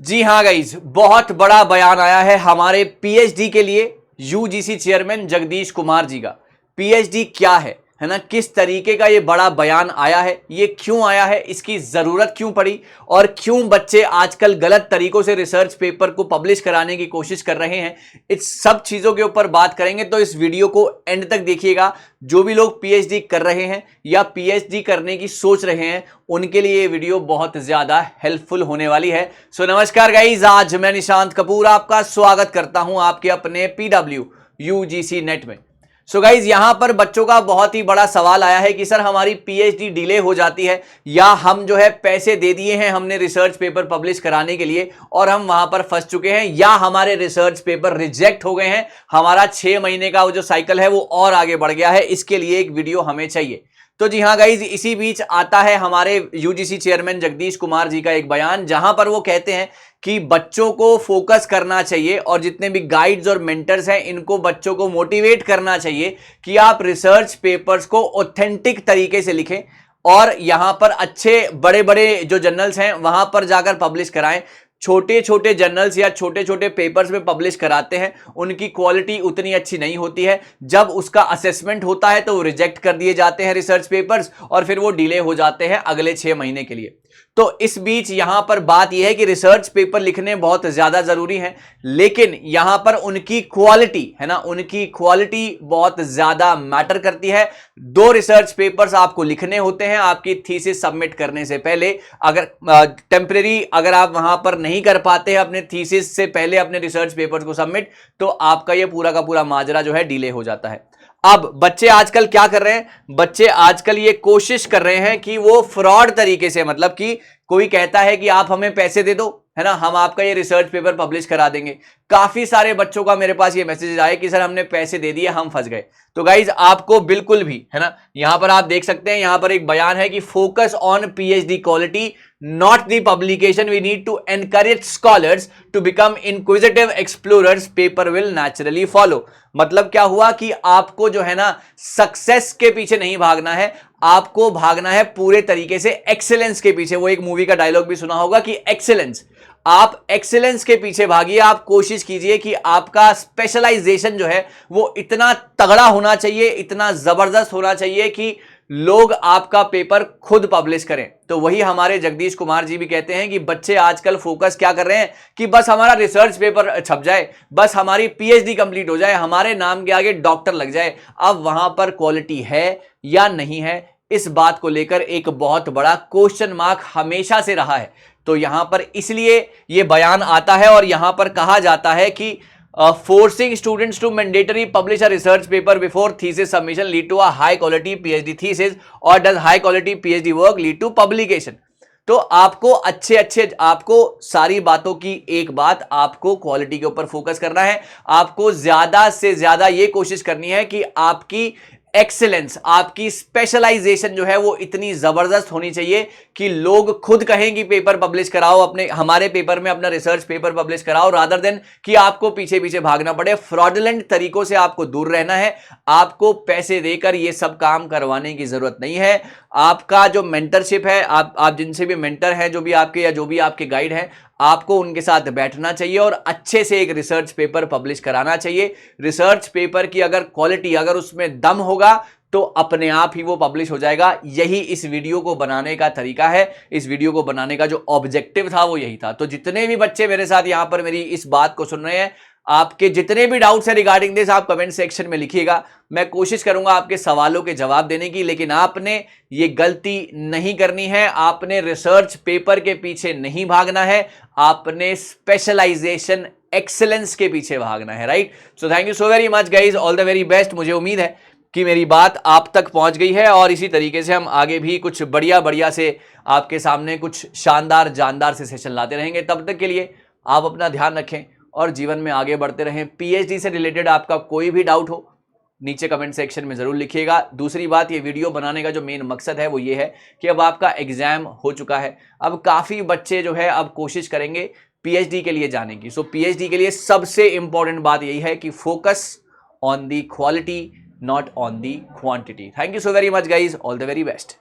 जी हाँ गाइज, बहुत बड़ा बयान आया है हमारे पीएचडी के लिए यूजीसी चेयरमैन जगदीश कुमार जी का। पीएचडी क्या है ना, किस तरीके का ये बड़ा बयान आया है, ये क्यों आया है, इसकी जरूरत क्यों पड़ी और क्यों बच्चे आजकल गलत तरीकों से रिसर्च पेपर को पब्लिश कराने की कोशिश कर रहे हैं, इस सब चीजों के ऊपर बात करेंगे। तो इस वीडियो को एंड तक देखिएगा। जो भी लोग पीएचडी कर रहे हैं या पीएचडी करने की सोच रहे हैं उनके लिए ये वीडियो बहुत ज्यादा हेल्पफुल होने वाली है। सो नमस्कार गाइज, आज मैं निशांत कपूर आपका स्वागत करता हूं आपके अपने पीडब्ल्यू यूजीसी नेट में। सो गाइज, यहां पर बच्चों का बहुत ही बड़ा सवाल आया है कि सर हमारी पीएचडी डिले हो जाती है या हम जो है पैसे दे दिए हैं हमने रिसर्च पेपर पब्लिश कराने के लिए और हम वहां पर फंस चुके हैं, या हमारे रिसर्च पेपर रिजेक्ट हो गए हैं, हमारा 6 महीने का वो जो साइकिल है वो और आगे बढ़ गया है, इसके लिए एक वीडियो हमें चाहिए। तो जी हाँ गाइज, इसी बीच आता है हमारे यूजीसी चेयरमैन जगदीश कुमार जी का एक बयान, जहां पर वो कहते हैं कि बच्चों को फोकस करना चाहिए और जितने भी गाइड्स और मेंटर्स हैं इनको बच्चों को मोटिवेट करना चाहिए कि आप रिसर्च पेपर्स को ऑथेंटिक तरीके से लिखें और यहां पर अच्छे बड़े बड़े जो जर्नल्स हैं वहां पर जाकर पब्लिश कराएं। छोटे छोटे जर्नल्स या छोटे छोटे पेपर्स में पब्लिश कराते हैं, उनकी क्वालिटी उतनी अच्छी नहीं होती है। जब उसका असेसमेंट होता है तो वो रिजेक्ट कर दिए जाते हैं रिसर्च पेपर्स और फिर वो डिले हो जाते हैं अगले 6 महीने के लिए। तो इस बीच यहां पर बात यह है कि रिसर्च पेपर लिखने बहुत ज्यादा जरूरी है, लेकिन यहां पर उनकी क्वालिटी है ना, उनकी क्वालिटी बहुत ज्यादा मैटर करती है। 2 रिसर्च पेपर्स आपको लिखने होते हैं आपकी थीसिस सबमिट करने से पहले। अगर टेम्परेरी अगर आप वहां पर नहीं कर पाते हैं अपने थीसिस से पहले अपने रिसर्च पेपर्स को सबमिट, तो आपका यह पूरा का पूरा माजरा जो है डिले हो जाता है। अब बच्चे आजकल क्या कर रहे हैं, बच्चे आजकल ये कोशिश कर रहे हैं कि वो फ्रॉड तरीके से, मतलब कि कोई कहता है कि आप हमें पैसे दे दो है ना, हम आपका ये रिसर्च पेपर पब्लिश करा देंगे। काफी सारे बच्चों का मेरे पास ये मैसेज आए कि सर हमने पैसे दे दिए, हम फंस गए। तो गाइज आपको बिल्कुल भी है ना, यहां पर आप देख सकते हैं, यहां पर एक बयान है कि focus on PhD quality not the publication, we need to encourage scholars to become inquisitive explorers, paper will naturally follow। मतलब क्या हुआ कि आपको जो है ना सक्सेस के पीछे नहीं भागना है, आपको भागना है पूरे तरीके से एक्सेलेंस के पीछे। वो एक मूवी का डायलॉग भी सुना होगा कि एक्सेलेंस, आप एक्सेलेंस के पीछे भागिए। आप कोशिश कीजिए कि आपका स्पेशलाइजेशन जो है वो इतना तगड़ा होना चाहिए, इतना जबरदस्त होना चाहिए कि लोग आपका पेपर खुद पब्लिश करें। तो वही हमारे जगदीश कुमार जी भी कहते हैं कि बच्चे आजकल फोकस क्या कर रहे हैं कि बस हमारा रिसर्च पेपर छप जाए, बस हमारी पीएचडी कंप्लीट हो जाए, हमारे नाम के आगे डॉक्टर लग जाए। अब वहां पर क्वालिटी है या नहीं है, इस बात को लेकर एक बहुत बड़ा क्वेश्चन मार्क हमेशा से रहा है। तो यहां पर इसलिए यह बयान आता है और यहां पर कहा जाता है कि forcing students to mandatory publish a research paper before thesis submission lead to a high quality PhD thesis, or does high quality PhD work lead to publication। तो आपको आपको सारी बातों की एक बात, आपको क्वालिटी के ऊपर फोकस करना है। आपको ज्यादा से ज्यादा ये कोशिश करनी है कि आपकी एक्सेलेंस, आपकी स्पेशलाइजेशन जो है वो इतनी जबरदस्त होनी चाहिए कि लोग खुद कहें कि पेपर पब्लिश कराओ, अपने हमारे पेपर में अपना रिसर्च पेपर पब्लिश कराओ, रादर देन कि आपको पीछे पीछे भागना पड़े। फ्रॉडलेंट तरीकों से आपको दूर रहना है। आपको पैसे देकर ये सब काम करवाने की जरूरत नहीं है। आपका जो मेंटरशिप है, आप जिनसे भी मेंटर हैं, जो भी आपके या जो भी आपके गाइड हैं, आपको उनके साथ बैठना चाहिए और अच्छे से एक रिसर्च पेपर पब्लिश कराना चाहिए। रिसर्च पेपर की अगर क्वालिटी, अगर उसमें दम होगा तो अपने आप ही वो पब्लिश हो जाएगा। यही इस वीडियो को बनाने का तरीका है, इस वीडियो को बनाने का जो ऑब्जेक्टिव था वो यही था। तो जितने भी बच्चे मेरे साथ यहां पर मेरी इस बात को सुन रहे हैं, आपके जितने भी डाउट्स हैं रिगार्डिंग दिस, आप कमेंट सेक्शन में लिखिएगा। मैं कोशिश करूंगा आपके सवालों के जवाब देने की, लेकिन आपने ये गलती नहीं करनी है। आपने रिसर्च पेपर के पीछे नहीं भागना है, आपने स्पेशलाइजेशन, एक्सेलेंस के पीछे भागना है। Right. So thank you so very much guys, all the very best. मुझे उम्मीद है कि मेरी बात आप तक पहुंच गई है और इसी तरीके से हम आगे भी कुछ बढ़िया से आपके सामने कुछ शानदार जानदार से सेशन लाते रहेंगे। तब तक के लिए आप अपना ध्यान रखें और जीवन में आगे बढ़ते रहें। पीएचडी से रिलेटेड आपका कोई भी डाउट हो नीचे कमेंट सेक्शन में जरूर लिखिएगा। दूसरी बात, ये वीडियो बनाने का जो मेन मकसद है वो ये है कि अब आपका एग्जाम हो चुका है, अब काफी बच्चे जो है अब कोशिश करेंगे पीएचडी के लिए जाने की। सो पीएचडी के लिए सबसे इंपॉर्टेंट बात यही है कि focus on the quality, not on the quantity. Thank you so very much guys, all the very best.